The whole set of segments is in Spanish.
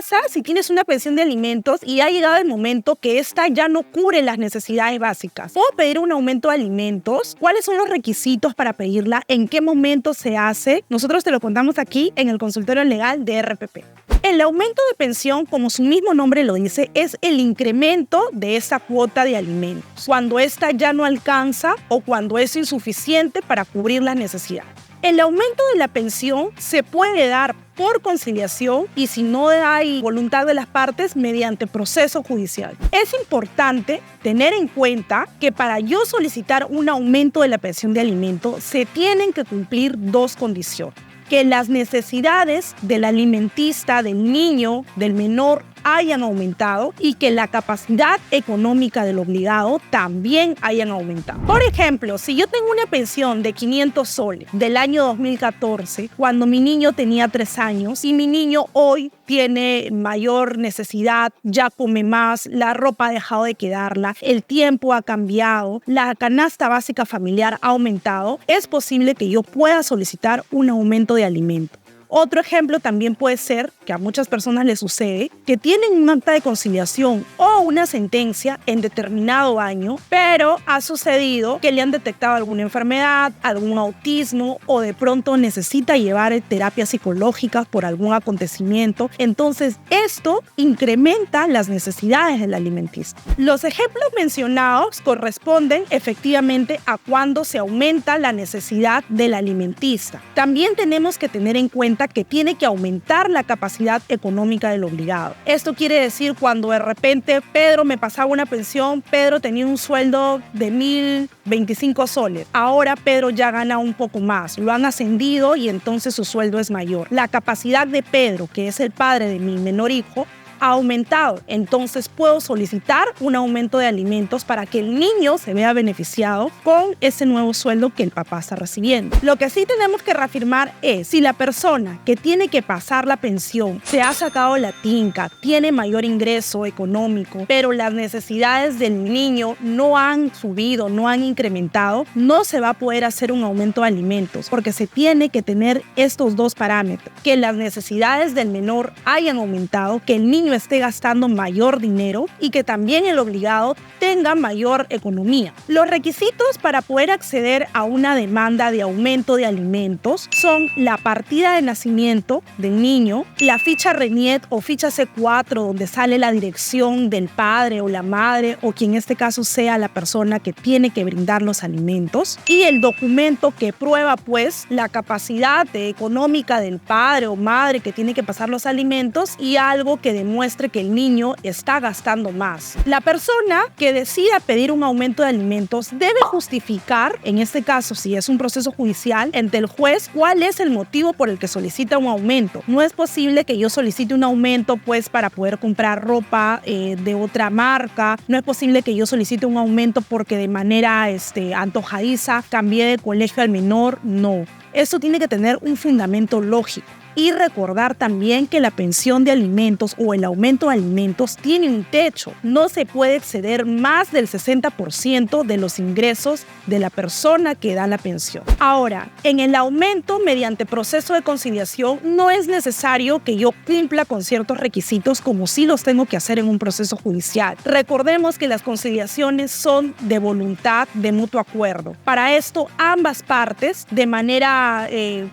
pasa si tienes una pensión de alimentos y ha llegado el momento que esta ya no cubre las necesidades básicas? ¿Puedo pedir un aumento de alimentos? ¿Cuáles son los requisitos para pedirla? ¿En qué momento se hace? Nosotros te lo contamos aquí en el consultorio legal de RPP. El aumento de pensión, como su mismo nombre lo dice, es el incremento de esa cuota de alimentos, cuando esta ya no alcanza o cuando es insuficiente para cubrir las necesidades. El aumento de la pensión se puede dar por conciliación y si no hay voluntad de las partes, mediante proceso judicial. Es importante tener en cuenta que para yo solicitar un aumento de la pensión de alimentos se tienen que cumplir dos condiciones: que las necesidades del alimentista, del niño, del menor, hayan aumentado y que la capacidad económica del obligado también hayan aumentado. Por ejemplo, si yo tengo una pensión de 500 soles del año 2014, cuando mi niño tenía 3 años, y mi niño hoy tiene mayor necesidad, ya come más, la ropa ha dejado de quedarla, el tiempo ha cambiado, la canasta básica familiar ha aumentado, es posible que yo pueda solicitar un aumento de alimentos. Otro ejemplo también puede ser, que a muchas personas les sucede, que tienen un acta de conciliación o una sentencia en determinado año, pero ha sucedido que le han detectado alguna enfermedad, algún autismo o de pronto necesita llevar terapias psicológicas por algún acontecimiento. Entonces, esto incrementa las necesidades del alimentista. Los ejemplos mencionados corresponden efectivamente a cuando se aumenta la necesidad del alimentista. También tenemos que tener en cuenta que tiene que aumentar la capacidad económica del obligado. Esto quiere decir cuando de repente Pedro me pasaba una pensión, Pedro tenía un sueldo de 1.025 soles. Ahora Pedro ya gana un poco más, lo han ascendido y entonces su sueldo es mayor. La capacidad de Pedro, que es el padre de mi menor hijo, ha aumentado. Entonces puedo solicitar un aumento de alimentos para que el niño se vea beneficiado con ese nuevo sueldo que el papá está recibiendo. Lo que sí tenemos que reafirmar es si la persona que tiene que pasar la pensión se ha sacado la tinca, tiene mayor ingreso económico, pero las necesidades del niño no han subido, no han incrementado, no se va a poder hacer un aumento de alimentos porque se tiene que tener estos dos parámetros: que las necesidades del menor hayan aumentado, que el niño esté gastando mayor dinero y que también el obligado tenga mayor economía. Los requisitos para poder acceder a una demanda de aumento de alimentos son la partida de nacimiento del niño, la ficha RENIET o ficha C4 donde sale la dirección del padre o la madre o quien en este caso sea la persona que tiene que brindar los alimentos, y el documento que prueba pues la capacidad económica del padre o madre que tiene que pasar los alimentos y algo que demuestre que el niño está gastando más. La persona que decida pedir un aumento de alimentos debe justificar, en este caso si es un proceso judicial, ante el juez cuál es el motivo por el que solicita un aumento. No es posible que yo solicite un aumento pues para poder comprar ropa de otra marca, no es posible que yo solicite un aumento porque de manera antojadiza cambié de colegio al menor, no. Esto tiene que tener un fundamento lógico. Y recordar también que la pensión de alimentos o el aumento de alimentos tiene un techo. No se puede exceder más del 60% de los ingresos de la persona que da la pensión. Ahora, en el aumento mediante proceso de conciliación no es necesario que yo cumpla con ciertos requisitos como sí los tengo que hacer en un proceso judicial. Recordemos que las conciliaciones son de voluntad, de mutuo acuerdo. Para esto, ambas partes, de manera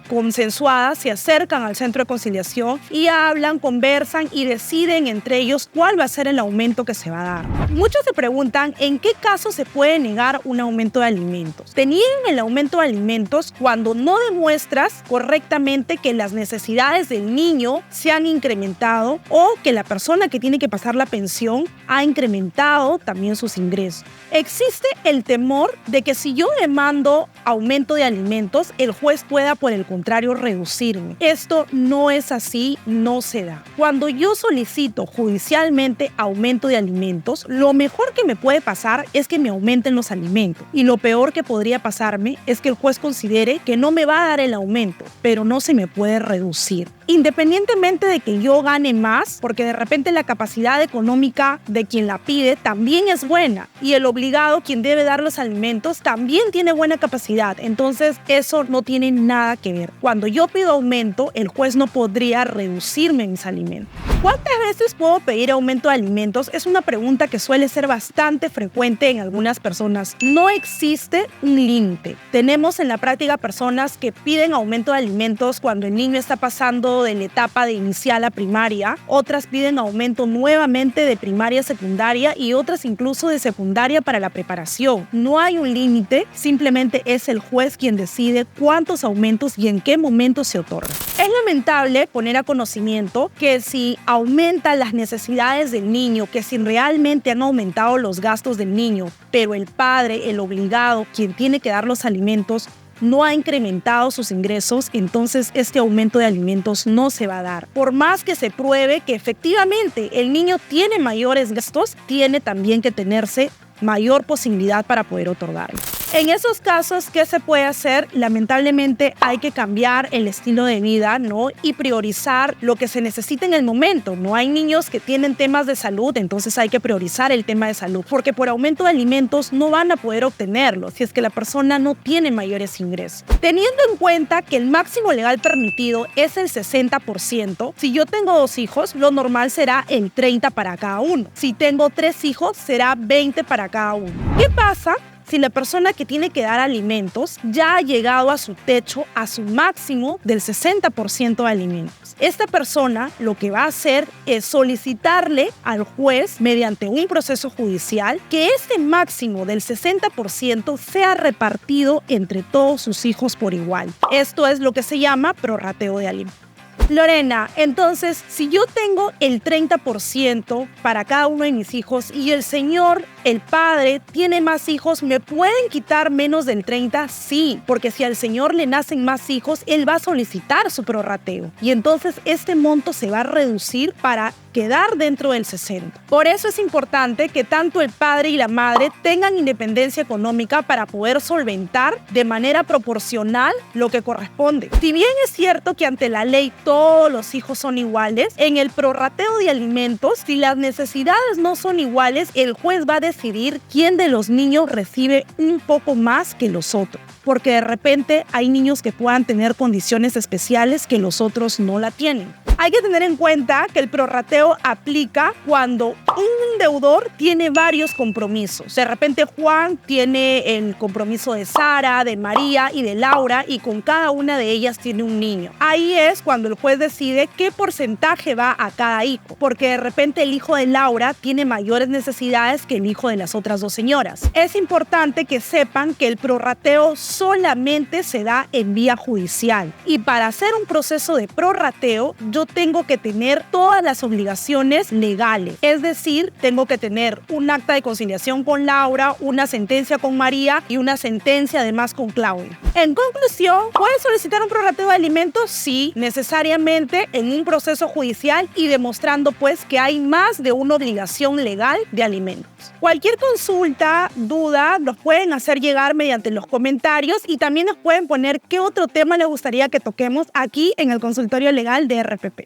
consensuada, se acercan al centro de conciliación y hablan, conversan y deciden entre ellos cuál va a ser el aumento que se va a dar. Muchos se preguntan en qué caso se puede negar un aumento de alimentos. Te niegan el aumento de alimentos cuando no demuestras correctamente que las necesidades del niño se han incrementado o que la persona que tiene que pasar la pensión ha incrementado también sus ingresos. Existe el temor de que si yo demando aumento de alimentos, el juez pueda por el contrario reducirme. Esto no es así, no se da. Cuando yo solicito judicialmente aumento de alimentos, lo mejor que me puede pasar es que me aumenten los alimentos. Y lo peor que podría pasarme es que el juez considere que no me va a dar el aumento, pero no se me puede reducir. independientemente de que yo gane más, porque de repente la capacidad económica de quien la pide también es buena y el obligado, quien debe dar los alimentos, también tiene buena capacidad. Entonces, eso no tiene nada que ver. Cuando yo pido aumento, el juez no podría reducirme mis alimentos. ¿Cuántas veces puedo pedir aumento de alimentos? Es una pregunta que suele ser bastante frecuente en algunas personas. No existe un límite. Tenemos en la práctica personas que piden aumento de alimentos cuando el niño está pasando de la etapa de inicial a primaria. Otras piden aumento nuevamente de primaria a secundaria y otras incluso de secundaria para la preparación. No hay un límite, simplemente es el juez quien decide cuántos aumentos y en qué momento se otorga. Es lamentable poner a conocimiento que si aumenta las necesidades del niño, que si realmente han aumentado los gastos del niño, pero el padre, el obligado, quien tiene que dar los alimentos, no ha incrementado sus ingresos, entonces este aumento de alimentos no se va a dar. Por más que se pruebe que efectivamente el niño tiene mayores gastos, tiene también que tenerse mayor posibilidad para poder otorgarlo. En esos casos, ¿qué se puede hacer? Lamentablemente hay que cambiar el estilo de vida, ¿no? Y priorizar lo que se necesita en el momento. No hay niños que tienen temas de salud, entonces hay que priorizar el tema de salud, porque por aumento de alimentos no van a poder obtenerlo si es que la persona no tiene mayores ingresos. Teniendo en cuenta que el máximo legal permitido es el 60%, si yo tengo 2 hijos, lo normal será el 30 para cada uno. Si tengo 3 hijos, será 20 para cada uno. ¿Qué pasa si la persona que tiene que dar alimentos ya ha llegado a su techo, a su máximo del 60% de alimentos? Esta persona lo que va a hacer es solicitarle al juez, mediante un proceso judicial, que este máximo del 60% sea repartido entre todos sus hijos por igual. Esto es lo que se llama prorrateo de alimentos. Lorena, entonces, si yo tengo el 30% para cada uno de mis hijos y el señor, el padre, tiene más hijos, ¿me pueden quitar menos del 30%? Sí, porque si al señor le nacen más hijos, él va a solicitar su prorrateo. Y entonces este monto se va a reducir para quedar dentro del 60%. Por eso es importante que tanto el padre y la madre tengan independencia económica para poder solventar de manera proporcional lo que corresponde. Si bien es cierto que ante la ley todos los hijos son iguales, en el prorrateo de alimentos, si las necesidades no son iguales, el juez va a decidir quién de los niños recibe un poco más que los otros, porque de repente hay niños que puedan tener condiciones especiales que los otros no la tienen. Hay que tener en cuenta que el prorrateo aplica cuando un deudor tiene varios compromisos. De repente Juan tiene el compromiso de Sara, de María y de Laura, y con cada una de ellas tiene un niño. Ahí es cuando el juez decide qué porcentaje va a cada hijo, porque de repente el hijo de Laura tiene mayores necesidades que el hijo de las otras 2 señoras. Es importante que sepan que el prorrateo solamente se da en vía judicial, y para hacer un proceso de prorrateo yo tengo que tener todas las obligaciones legales, es decir, tengo que tener un acta de conciliación con Laura, una sentencia con María y una sentencia además con Claudia. En conclusión, ¿puedes solicitar un prorrateo de alimentos? Sí, necesariamente en un proceso judicial y demostrando pues que hay más de una obligación legal de alimentos. Cualquier consulta, duda, nos pueden hacer llegar mediante los comentarios y también nos pueden poner qué otro tema les gustaría que toquemos aquí en el consultorio legal de RPP.